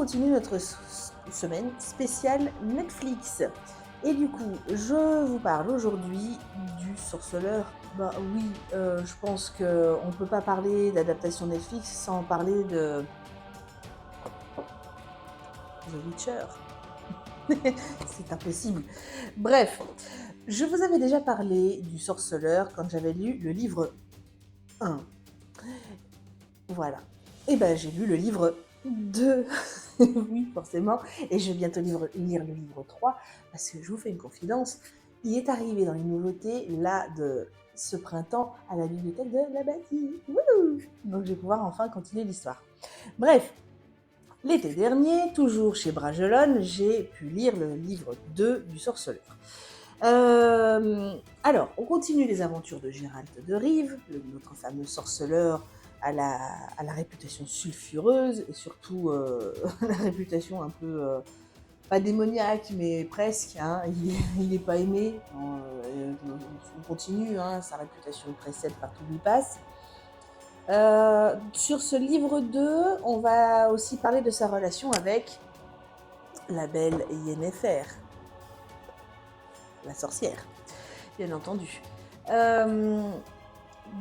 continue notre semaine spéciale Netflix. Et du coup, je vous parle aujourd'hui du Sorceleur. Bah oui, je pense qu'on ne peut pas parler d'adaptation Netflix sans parler de The Witcher. C'est impossible. Bref, je vous avais déjà parlé du Sorceleur quand j'avais lu le livre 1. Voilà. Et ben j'ai lu le livre 2. Oui, forcément. Et je vais bientôt lire le livre 3 parce que je vous fais une confidence. Il est arrivé dans les nouveautés là de ce printemps à la bibliothèque de la bâtisse. Wouhou! Donc je vais pouvoir enfin continuer l'histoire. Bref, l'été dernier, toujours chez Bragelonne, j'ai pu lire le livre 2 du Sorceleur. Alors, on continue les aventures de Gérald de Rive, notre fameux sorceleur à la réputation sulfureuse et surtout la réputation un peu, pas démoniaque, mais presque. Hein, il n'est pas aimé. On continue, hein, sa réputation précède partout où il passe. Sur ce livre 2, on va aussi parler de sa relation avec la belle Yennefer, la sorcière, bien entendu.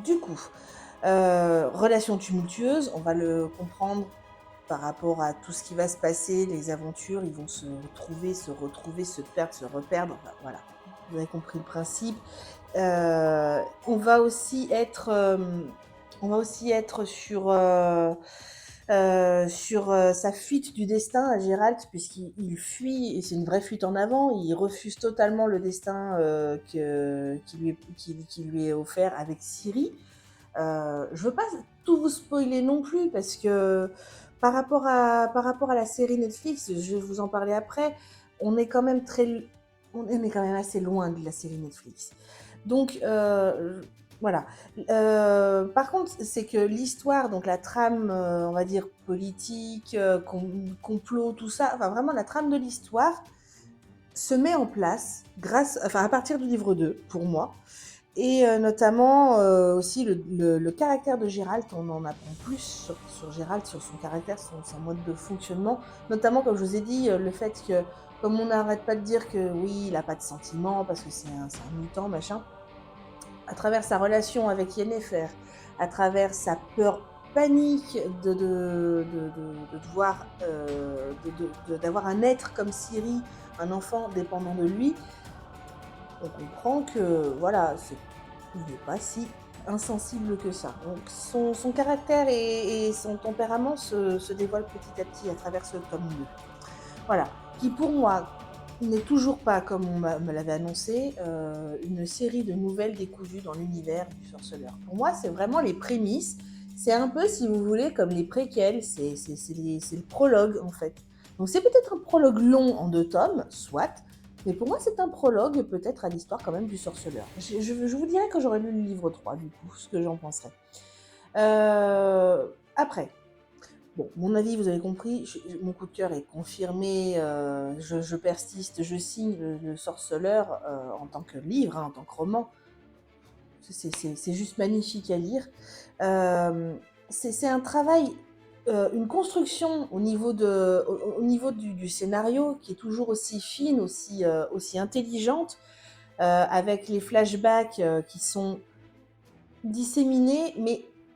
Du coup, relation tumultueuse, on va le comprendre par rapport à tout ce qui va se passer, les aventures, ils vont se retrouver, se perdre, se reperdre, enfin, voilà, vous avez compris le principe. On va aussi être sur sa fuite du destin à Gérald, puisqu'il fuit, et c'est une vraie fuite en avant, il refuse totalement le destin qui lui est offert avec Ciri. Je veux pas tout vous spoiler non plus, parce que par rapport à la série Netflix, je vais vous en parler après, on est quand même assez loin de la série Netflix. Donc, voilà. Par contre, c'est que l'histoire, donc la trame, on va dire politique, complot, tout ça, enfin vraiment la trame de l'histoire se met en place à partir du livre 2, pour moi. Et notamment aussi le caractère de Gérald, on en apprend plus sur Gérald, sur son caractère, son mode de fonctionnement. Notamment, comme je vous ai dit, le fait que, comme on n'arrête pas de dire que oui, il n'a pas de sentiments parce que c'est un mutant, machin, à travers sa relation avec Yennefer, à travers sa peur panique de devoir, d'avoir un être comme Ciri, un enfant dépendant de lui, on comprend que voilà, il n'est pas si insensible que ça. Donc son caractère et son tempérament se dévoilent petit à petit à travers ce tome 2. Voilà, qui pour moi n'est toujours pas, comme me l'avait annoncé, une série de nouvelles décousues dans l'univers du Sorceleur. Pour moi, c'est vraiment les prémices. C'est un peu, si vous voulez, comme les préquels, c'est le prologue en fait. Donc c'est peut-être un prologue long en 2 tomes, soit, mais pour moi c'est un prologue peut-être à l'histoire quand même du Sorceleur. Je vous dirai quand j'aurai lu le livre 3 du coup, ce que j'en penserai. Après, bon, mon avis, vous avez compris, mon coup de cœur est confirmé, je persiste, je signe le Sorceleur en tant que livre, hein, en tant que roman. C'est juste magnifique à lire. C'est un travail, une construction au niveau du scénario qui est toujours aussi fine, aussi intelligente, avec les flashbacks qui sont disséminés,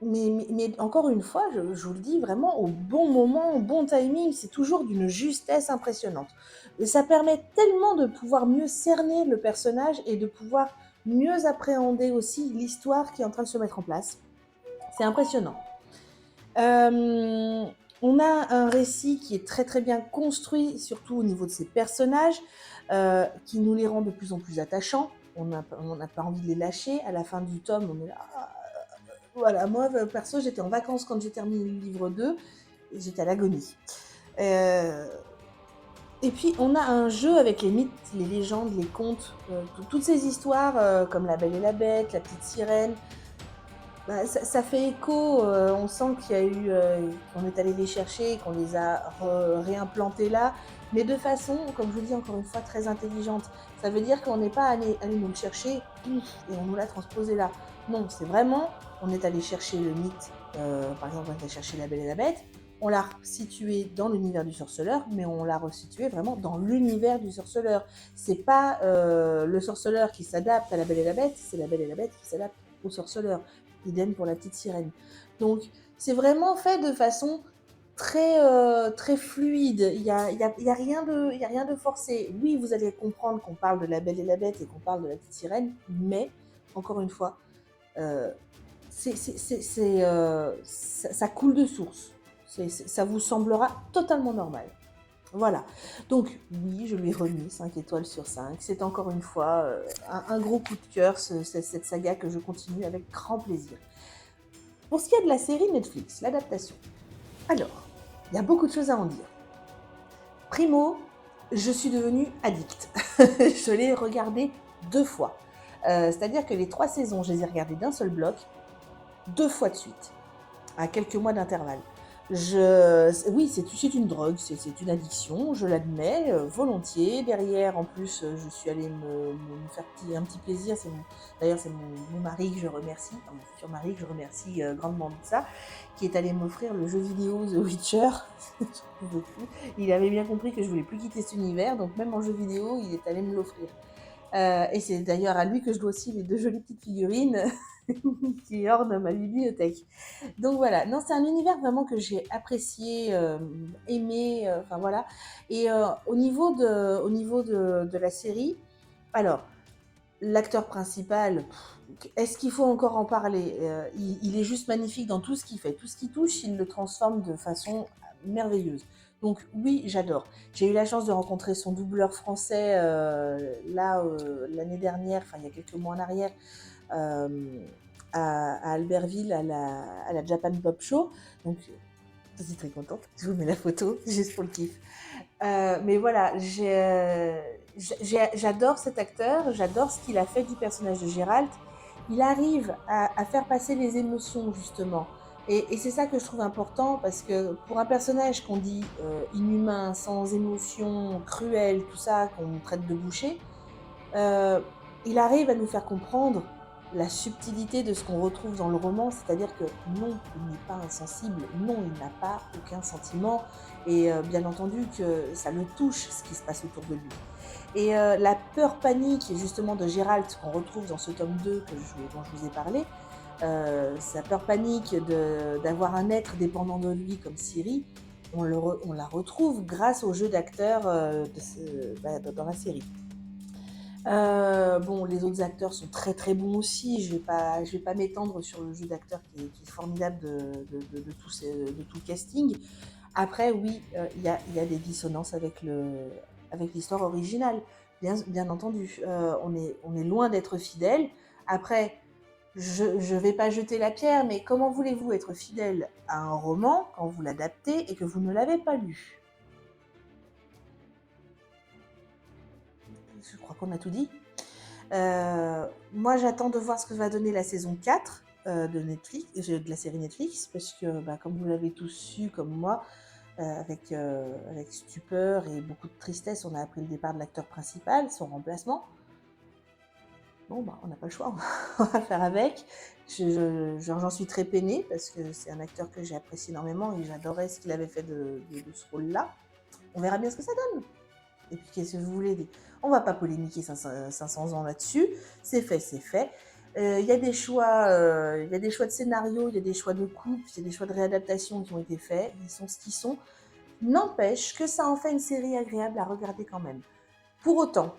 mais encore une fois, je vous le dis vraiment au bon moment, au bon timing, c'est toujours d'une justesse impressionnante. Et ça permet tellement de pouvoir mieux cerner le personnage et de pouvoir mieux appréhender aussi l'histoire qui est en train de se mettre en place. C'est impressionnant. On a un récit qui est très très bien construit, surtout au niveau de ses personnages, qui nous les rend de plus en plus attachants. On n'a pas envie de les lâcher. À la fin du tome, on est là. Voilà, moi perso, j'étais en vacances quand j'ai terminé le livre 2, et j'étais à l'agonie. Et puis on a un jeu avec les mythes, les légendes, les contes, toutes ces histoires comme La Belle et la Bête, La Petite Sirène. Bah, ça fait écho, on sent qu'il y a eu, qu'on est allé les chercher, qu'on les a réimplantés là, mais de façon, comme je vous dis encore une fois, très intelligente. Ça veut dire qu'on n'est pas allé nous le chercher et on nous l'a transposé là. Non, c'est vraiment, on est allé chercher le mythe, par exemple, on est allé chercher La Belle et la Bête, on l'a situé dans l'univers du sorceleur, mais on l'a resitué vraiment dans l'univers du sorceleur. C'est pas le sorceleur qui s'adapte à la Belle et la Bête, c'est la Belle et la Bête qui s'adapte au sorceleur. Idem pour la petite sirène. Donc, c'est vraiment fait de façon très fluide. Il y a rien de forcé. Oui, vous allez comprendre qu'on parle de la Belle et la Bête et qu'on parle de la petite sirène, mais, encore une fois, euh, ça coule de source. Ça vous semblera totalement normal. Voilà. Donc, oui, je lui ai remis 5 étoiles sur 5. C'est encore une fois un gros coup de cœur, cette saga que je continue avec grand plaisir. Pour ce qui est de la série Netflix, l'adaptation, alors, il y a beaucoup de choses à en dire. Primo, je suis devenue addict. Je l'ai regardé 2 fois. C'est-à-dire que les 3 saisons, je les ai regardées d'un seul bloc, 2 fois de suite, à quelques mois d'intervalle. Oui, c'est une drogue, c'est une addiction, je l'admets volontiers. Derrière, en plus, je suis allée me faire un petit plaisir. D'ailleurs, c'est mon mari que je remercie, enfin, mon futur mari que je remercie grandement de ça, qui est allé m'offrir le jeu vidéo The Witcher. Il avait bien compris que je voulais plus quitter cet univers, donc même en jeu vidéo, il est allé me l'offrir. Et c'est d'ailleurs à lui que je dois aussi les 2 jolies petites figurines qui ornent ma bibliothèque. Donc voilà, non, c'est un univers vraiment que j'ai apprécié, aimé, enfin voilà. Et au niveau de la série, alors, l'acteur principal, est-ce qu'il faut encore en parler? Il est juste magnifique dans tout ce qu'il fait. Tout ce qu'il touche, il le transforme de façon merveilleuse. Donc oui, j'adore. J'ai eu la chance de rencontrer son doubleur français là l'année dernière, enfin il y a quelques mois en arrière, euh, à Albertville à la Japan Pop Show. Donc je suis très contente. Je vous mets la photo juste pour le kiff. Mais voilà, j'adore cet acteur, j'adore ce qu'il a fait du personnage de Gérald. Il arrive à faire passer les émotions, justement. Et c'est ça que je trouve important, parce que pour un personnage qu'on dit inhumain, sans émotion, cruel, tout ça, qu'on traite de boucher, euh, il arrive à nous faire comprendre la subtilité de ce qu'on retrouve dans le roman, c'est-à-dire que non, il n'est pas insensible, non, il n'a pas aucun sentiment, et bien entendu que ça le touche ce qui se passe autour de lui. Et la peur panique justement de Gérald qu'on retrouve dans ce tome 2 dont je vous ai parlé, sa peur panique d'avoir un être dépendant de lui comme Ciri, on la retrouve grâce au jeu d'acteurs dans la série. Bon, les autres acteurs sont très bons aussi. Je vais pas m'étendre sur le jeu d'acteur qui est formidable de tout le casting. Après, oui, il y a des dissonances avec l'histoire originale, bien entendu. On est loin d'être fidèle. Après, je vais pas jeter la pierre, mais comment voulez-vous être fidèle à un roman quand vous l'adaptez et que vous ne l'avez pas lu? Je crois qu'on a tout dit. Moi, j'attends de voir ce que va donner la saison 4 de Netflix, de la série Netflix, parce que, bah, comme vous l'avez tous su, comme moi, avec stupeur et beaucoup de tristesse, on a appris le départ de l'acteur principal, son remplacement. Bon, bah, on n'a pas le choix, on va faire avec. J'en suis très peinée, parce que c'est un acteur que j'ai apprécié énormément et j'adorais ce qu'il avait fait de ce rôle-là. On verra bien ce que ça donne. Et puis, qu'est-ce que vous voulez? On va pas polémiquer 500 ans là-dessus. C'est fait, c'est fait. Il y a des choix, il y a des choix de scénario, il y a des choix de coupe, il y a des choix de réadaptation qui ont été faits. Ils sont ce qu'ils sont. N'empêche que ça en fait une série agréable à regarder quand même. Pour autant,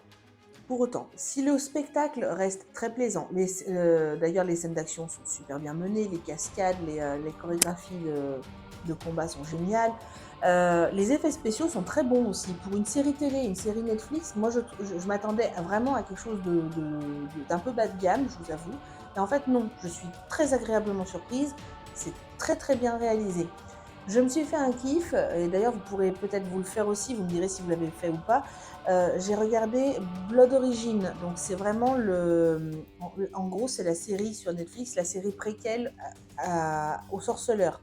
si le spectacle reste très plaisant, d'ailleurs les scènes d'action sont super bien menées, les cascades, les chorégraphies de combat sont géniales, les effets spéciaux sont très bons aussi. Pour une série télé, une série Netflix, moi je m'attendais vraiment à quelque chose d'un peu bas de gamme, je vous avoue. Et en fait non, je suis très agréablement surprise, c'est très bien réalisé. Je me suis fait un kiff, et d'ailleurs vous pourrez peut-être vous le faire aussi, vous me direz si vous l'avez fait ou pas. J'ai regardé Blood Origin, donc c'est vraiment en gros c'est la série sur Netflix, la série préquelle au sorceleur.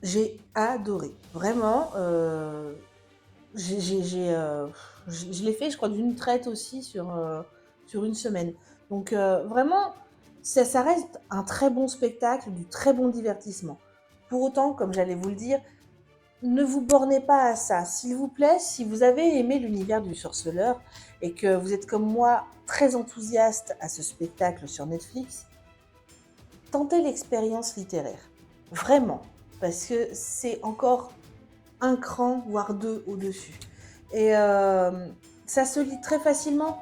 J'ai adoré, vraiment. Je l'ai fait, je crois, d'une traite aussi sur une semaine. Donc vraiment, ça reste un très bon spectacle, du très bon divertissement. Pour autant, comme j'allais vous le dire, ne vous bornez pas à ça. S'il vous plaît, si vous avez aimé l'univers du Sorceleur et que vous êtes comme moi très enthousiaste à ce spectacle sur Netflix, tentez l'expérience littéraire. Vraiment. Parce que c'est encore un cran, voire deux au-dessus. Et ça se lit très facilement.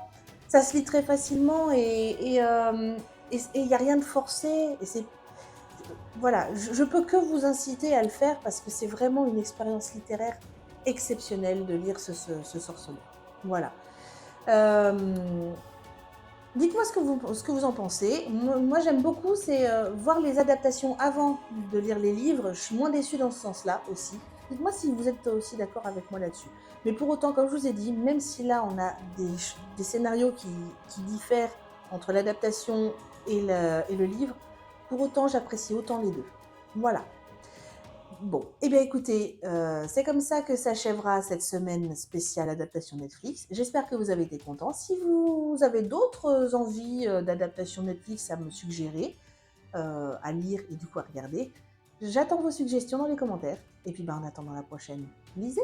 Ça se lit très facilement et il n'y a rien de forcé. Et c'est, voilà, je peux que vous inciter à le faire parce que c'est vraiment une expérience littéraire exceptionnelle de lire ce sorceleur. Voilà. Euh, Dites-moi ce que vous en pensez. Moi, j'aime beaucoup, c'est voir les adaptations avant de lire les livres. Je suis moins déçue dans ce sens-là aussi. Dites-moi si vous êtes aussi d'accord avec moi là-dessus. Mais pour autant, comme je vous ai dit, même si là, on a des scénarios qui diffèrent entre l'adaptation et le livre, pour autant, j'apprécie autant les deux. Voilà. Bon, eh bien écoutez, c'est comme ça que s'achèvera cette semaine spéciale adaptation Netflix. J'espère que vous avez été contents. Si vous avez d'autres envies d'adaptation Netflix à me suggérer, à lire et du coup à regarder, j'attends vos suggestions dans les commentaires. Et puis en attendant la prochaine, lisez!